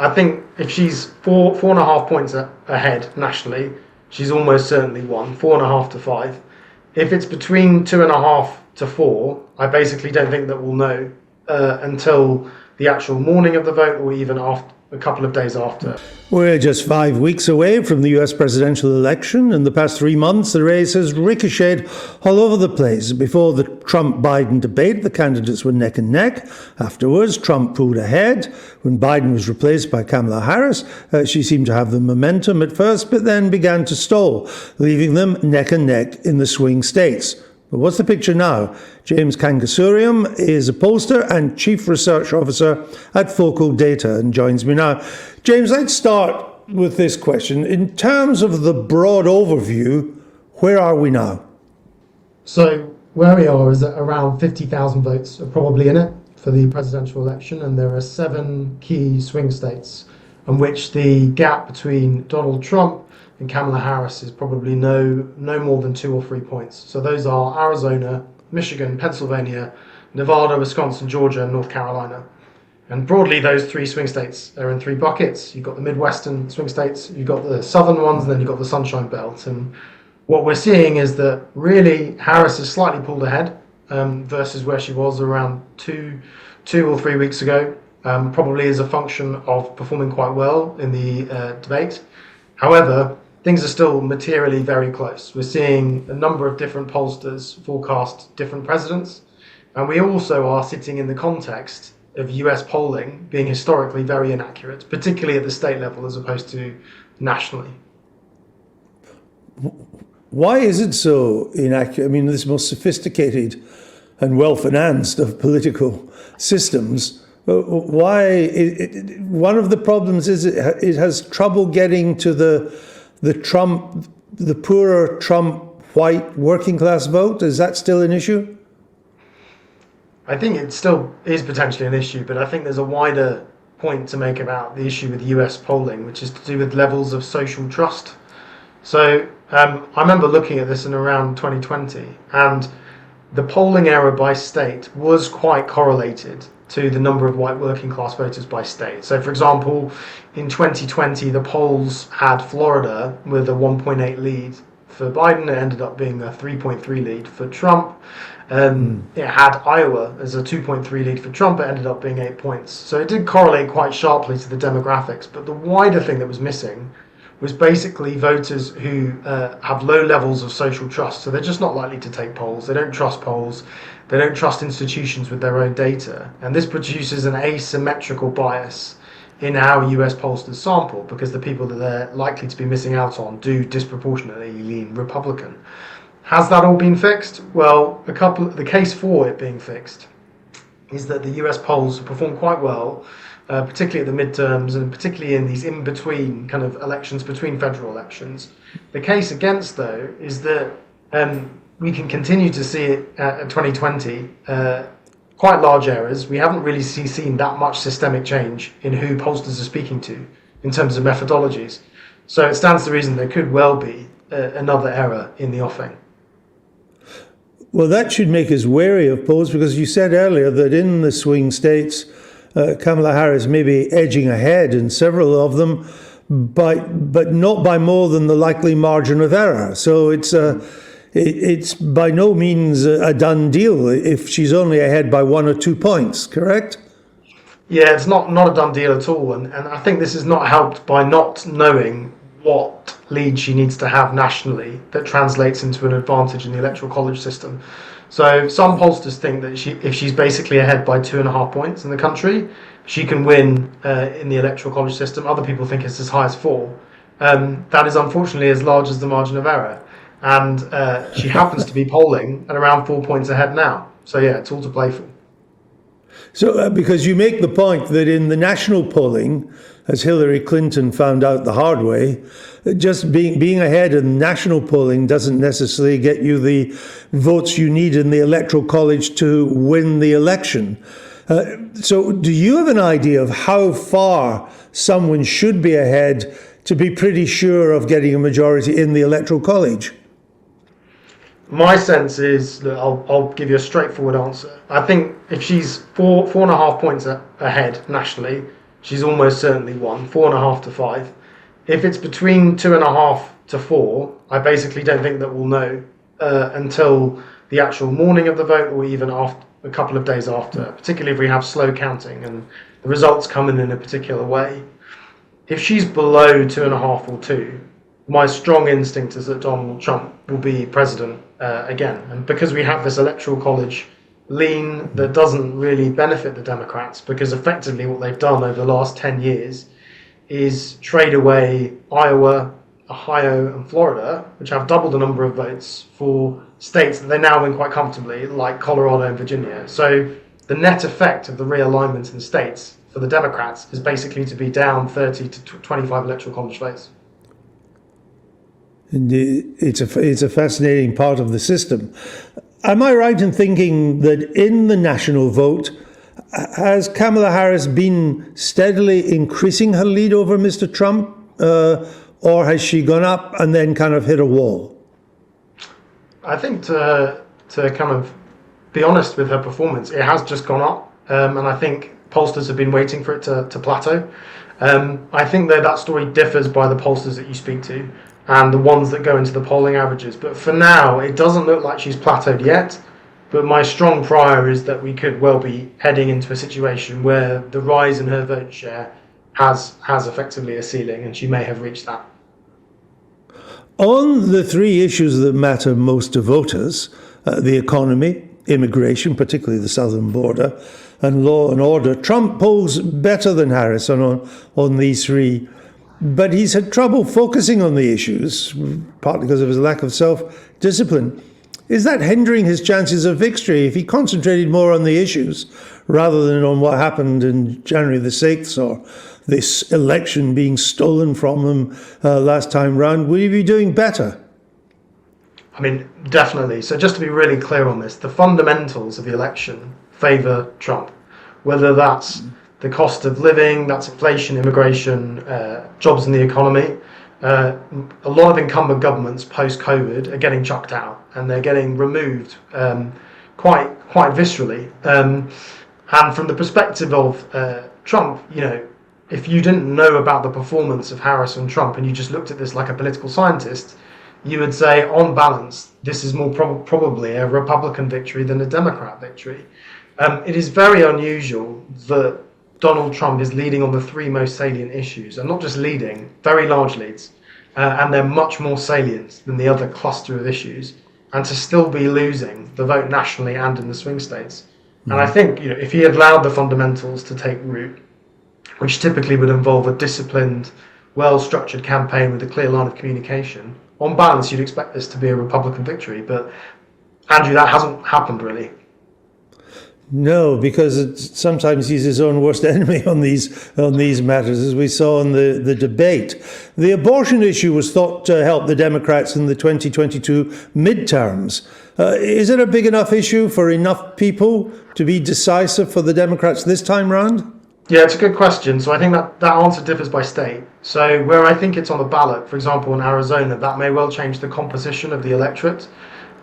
I think if she's 4.5 points ahead nationally, she's almost certainly won, 4.5 to 5. If it's between 2.5 to 4, I basically don't think that we'll know until the actual morning of the vote, or even after, a couple of days after. We're just 5 weeks away from the US presidential election. In the past 3 months, the race has ricocheted all over the place. Before the Trump-Biden debate, the candidates were neck and neck. Afterwards, Trump pulled ahead. When Biden was replaced by Kamala Harris, she seemed to have the momentum at first, but then began to stall, leaving them neck and neck in the swing states. But what's the picture now? James Kangasooriam is a pollster and chief research officer at Focal Data and joins me now. James, let's start with this question. In terms of the broad overview, where are we now? So where we are is that around 50,000 votes are probably in it for the presidential election, and there are 7 key swing states in which the gap between Donald Trump and Kamala Harris is probably no more than 2 or 3 points. So those are Arizona, Michigan, Pennsylvania, Nevada, Wisconsin, Georgia, and North Carolina. And broadly, those 3 swing states are in 3 buckets. You've got the Midwestern swing states, you've got the southern ones, and then you've got the Sunshine Belt. And what we're seeing is that really Harris has slightly pulled ahead versus where she was around two or 3 weeks ago, probably as a function of performing quite well in the debate. However, things are still materially very close. We're seeing a number of different pollsters forecast different presidents, and we also are sitting in the context of US polling being historically very inaccurate, particularly at the state level as opposed to nationally. Why is it so inaccurate? I mean, this most sophisticated and well-financed of political systems, why? One of the problems is it has trouble getting to the poorer Trump white working class vote. Is that still an issue? I think it still is potentially an issue, but I think there's a wider point to make about the issue with US polling, which is to do with levels of social trust. So I remember looking at this in around 2020, and the polling error by state was quite correlated to the number of white working class voters by state. So for example, in 2020, the polls had Florida with a 1.8 lead for Biden. It ended up being a 3.3 lead for Trump. It had Iowa as a 2.3 lead for Trump. It ended up being 8 points. So it did correlate quite sharply to the demographics. But the wider thing that was missing was basically voters who have low levels of social trust. So they're just not likely to take polls. They don't trust polls. They don't trust institutions with their own data. And this produces an asymmetrical bias in how US pollsters sample, because the people that they're likely to be missing out on do disproportionately lean Republican. Has that all been fixed? Well, the case for it being fixed is that the US polls perform quite well, particularly at the midterms and particularly in these in-between kind of elections, between federal elections. The case against, though, is that we can continue to see it at 2020, quite large errors. We haven't really seen that much systemic change in who pollsters are speaking to in terms of methodologies. So it stands to reason there could well be another error in the offing. Well, that should make us wary of polls, because you said earlier that in the swing states, Kamala Harris may be edging ahead in several of them, but not by more than the likely margin of error. So it's by no means a done deal if she's only ahead by 1 or 2 points, correct? Yeah, it's not a done deal at all. And I think this is not helped by not knowing what lead she needs to have nationally that translates into an advantage in the Electoral College system. So some pollsters think that if she's basically ahead by 2.5 points in the country, she can win in the Electoral College system. Other people think it's as high as 4. That is unfortunately as large as the margin of error. And she happens to be polling at around 4 points ahead now. So yeah, it's all to play for. So because you make the point that in the national polling, as Hillary Clinton found out the hard way, just being ahead in national polling doesn't necessarily get you the votes you need in the Electoral College to win the election. So do you have an idea of how far someone should be ahead to be pretty sure of getting a majority in the Electoral College? My sense is that I'll give you a straightforward answer. I think if she's 4.5 points ahead nationally, she's almost certainly won, 4.5 to 5. If it's between 2.5 to 4, I basically don't think that we'll know until the actual morning of the vote, or even after a couple of days after, particularly if we have slow counting and the results come in a particular way. If she's below 2.5 or 2, my strong instinct is that Donald Trump will be president again. And because we have this electoral college lean that doesn't really benefit the Democrats, because effectively what they've done over the last 10 years is trade away Iowa, Ohio and Florida, which have double the number of votes, for states that they now win quite comfortably, like Colorado and Virginia. So the net effect of the realignment in states for the Democrats is basically to be down 30 to 25 electoral college votes. It's a fascinating part of the system. Am I right in thinking that in the national vote, has Kamala Harris been steadily increasing her lead over Mr. Trump, or has she gone up and then kind of hit a wall? I think to kind of be honest with her performance, it has just gone up, and I think pollsters have been waiting for it to plateau. I think that story differs by the pollsters that you speak to and the ones that go into the polling averages. But for now, it doesn't look like she's plateaued yet. But my strong prior is that we could well be heading into a situation where the rise in her vote share has effectively a ceiling, and she may have reached that. On the three issues that matter most to voters, the economy, immigration, particularly the southern border, and law and order, Trump polls better than Harris on these three. But he's had trouble focusing on the issues, partly because of his lack of self-discipline. Is that hindering his chances of victory? If he concentrated more on the issues rather than on what happened in January the 6th or this election being stolen from him last time round, would he be doing better? I mean, definitely. So just to be really clear on this, the fundamentals of the election favour Trump, whether that's the cost of living, that's inflation, immigration, jobs in the economy. A lot of incumbent governments post-COVID are getting chucked out, and they're getting removed quite viscerally. And from the perspective of Trump, if you didn't know about the performance of Harris and Trump and you just looked at this like a political scientist, you would say, on balance, this is more probably a Republican victory than a Democrat victory. It is very unusual that Donald Trump is leading on the three most salient issues, and not just leading, very large leads, and they're much more salient than the other cluster of issues, and to still be losing the vote nationally and in the swing states. And I think if he had allowed the fundamentals to take root, which typically would involve a disciplined, well-structured campaign with a clear line of communication, on balance you'd expect this to be a Republican victory. But Andrew, that hasn't happened really. No, because sometimes he's his own worst enemy on these matters, as we saw in the debate. The abortion issue was thought to help the Democrats in the 2022 midterms. Is it a big enough issue for enough people to be decisive for the Democrats this time round? Yeah, it's a good question. So I think that answer differs by state. So where I think it's on the ballot, for example, in Arizona, that may well change the composition of the electorate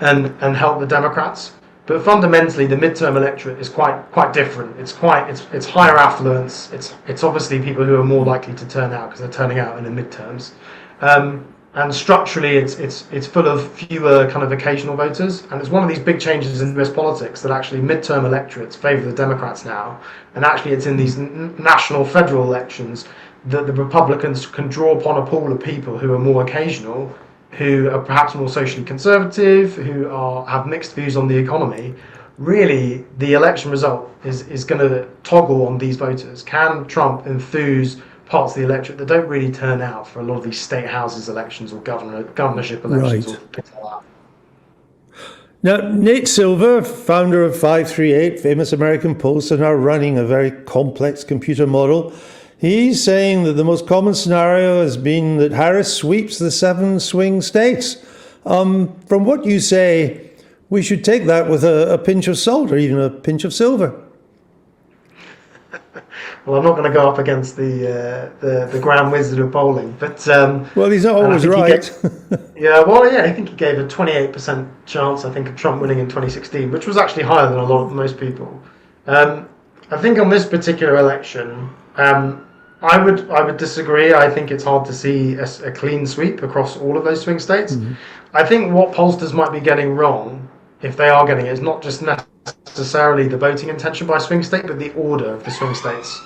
and help the Democrats. But fundamentally, the midterm electorate is quite different. It's higher affluence. It's obviously people who are more likely to turn out because they're turning out in the midterms, and structurally, it's full of fewer kind of occasional voters. And it's one of these big changes in US politics that actually midterm electorates favour the Democrats now, and actually it's in these national federal elections that the Republicans can draw upon a pool of people who are more occasional, who are perhaps more socially conservative, who have mixed views on the economy. Really, the election result is going to toggle on these voters. Can Trump enthuse parts of the electorate that don't really turn out for a lot of these state houses elections or governorship elections or things like that? Now, Nate Silver, founder of 538, famous American pollster, now running a very complex computer model. He's saying that the most common scenario has been that Harris sweeps the 7 swing states. From what you say, we should take that with a pinch of salt or even a pinch of silver. Well, I'm not going to go up against the grand wizard of polling, but well, he's not always right. I think he gave a 28% chance, I think, of Trump winning in 2016, which was actually higher than most people. I think on this particular election, I would disagree. I think it's hard to see a clean sweep across all of those swing states. I think what pollsters might be getting wrong, if they are getting it, is not just necessarily the voting intention by swing state, but the order of the swing states.